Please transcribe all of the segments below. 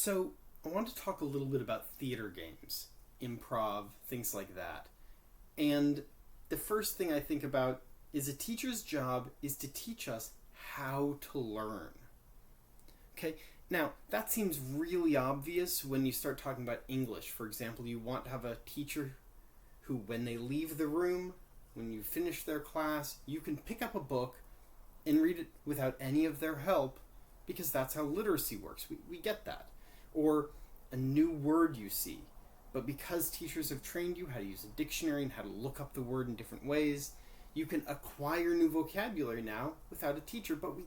So, I want to talk a little bit about theater games, improv, things like that. And the first thing I think about is a teacher's job is to teach us how to learn. Okay, now that seems really obvious when you start talking about English. For example, you want to have a teacher who, when they leave the room, when you finish their class, you can pick up a book and read it without any of their help because that's how literacy works. We get that. Or a new word you see. But because teachers have trained you how to use a dictionary and how to look up the word in different ways, you can acquire new vocabulary now without a teacher. But we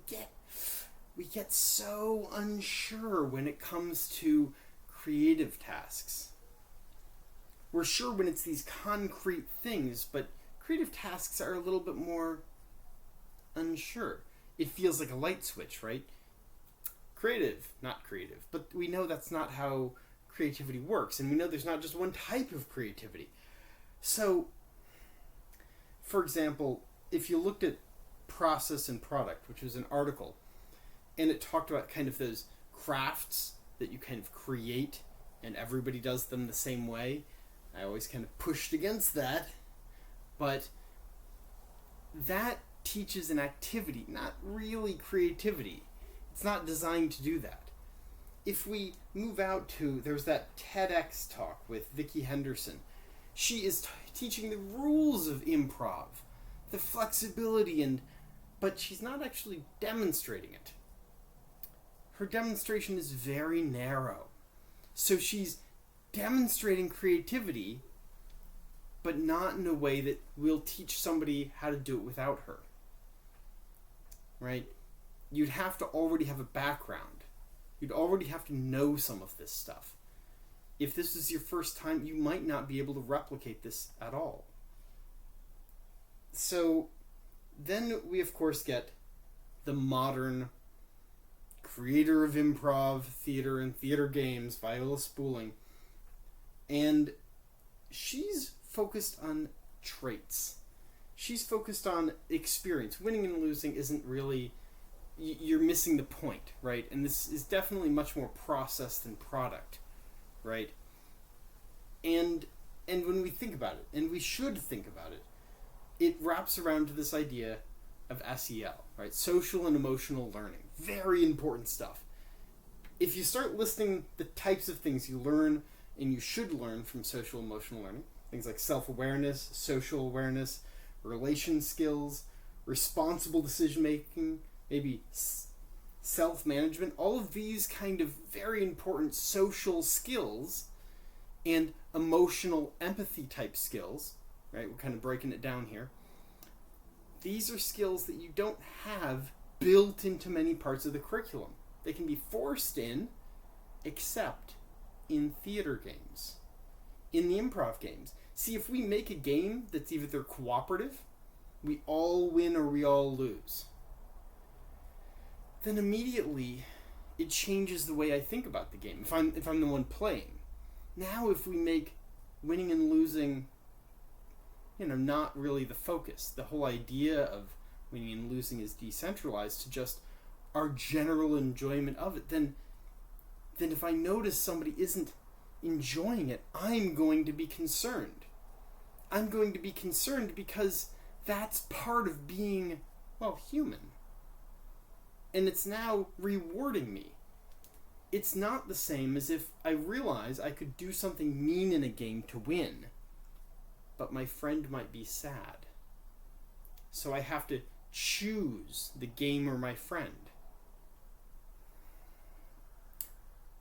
get so unsure when it comes to creative tasks. We're sure when it's these concrete things, but creative tasks are a little bit more unsure. It feels like a light switch, right? Creative, not creative. But we know that's not how creativity works, and we know there's not just one type of creativity. So, for example, if you looked at Process and Product, which was an article, and it talked about kind of those crafts that you kind of create, and everybody does them the same way. I always kind of pushed against that, but that teaches an activity, not really creativity. It's not designed to do that. If we move out to, there's that TEDx talk with Vicki Henderson. She is teaching the rules of improv, the flexibility, but she's not actually demonstrating it. Her demonstration is very narrow. So she's demonstrating creativity, but not in a way that will teach somebody how to do it without her. Right? You'd have to already have a background. You'd already have to know some of this stuff. If this is your first time, you might not be able to replicate this at all. So then we, of course, get the modern creator of improv, theater, and theater games, Viola Spuling. And she's focused on traits. She's focused on experience. Winning and losing isn't really... You're missing the point, right? And this is definitely much more process than product, right? And when we think about it, and we should think about it, it wraps around to this idea of SEL, right? Social and emotional learning. Very important stuff. If you start listing the types of things you learn and you should learn from social and emotional learning, things like self-awareness, social awareness, relation skills, responsible decision-making, maybe self-management, all of these kind of very important social skills and emotional empathy type skills, right? We're kind of breaking it down here. These are skills that you don't have built into many parts of the curriculum. They can be forced in, except in theater games, in the improv games. See, if we make a game that's either cooperative, we all win or we all lose, then immediately it changes the way I think about the game. If I'm the one playing. Now if we make winning and losing, not really the focus, the whole idea of winning and losing is decentralized to just our general enjoyment of it, then if I notice somebody isn't enjoying it, I'm going to be concerned. I'm going to be concerned because that's part of being, human. And it's now rewarding me. It's not the same as if I realize I could do something mean in a game to win, but my friend might be sad. So I have to choose the game or my friend.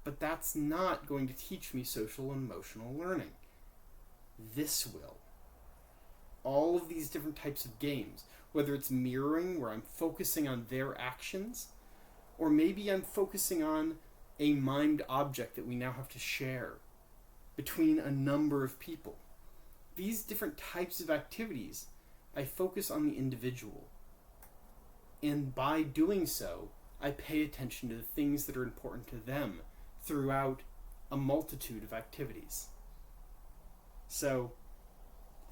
But that's not going to teach me social and emotional learning. This will. All of these different types of games, whether it's mirroring, where I'm focusing on their actions, or maybe I'm focusing on a mimed object that we now have to share between a number of people. These different types of activities, I focus on the individual. And by doing so, I pay attention to the things that are important to them throughout a multitude of activities. So,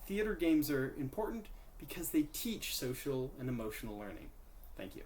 theater games are important because they teach social and emotional learning. Thank you.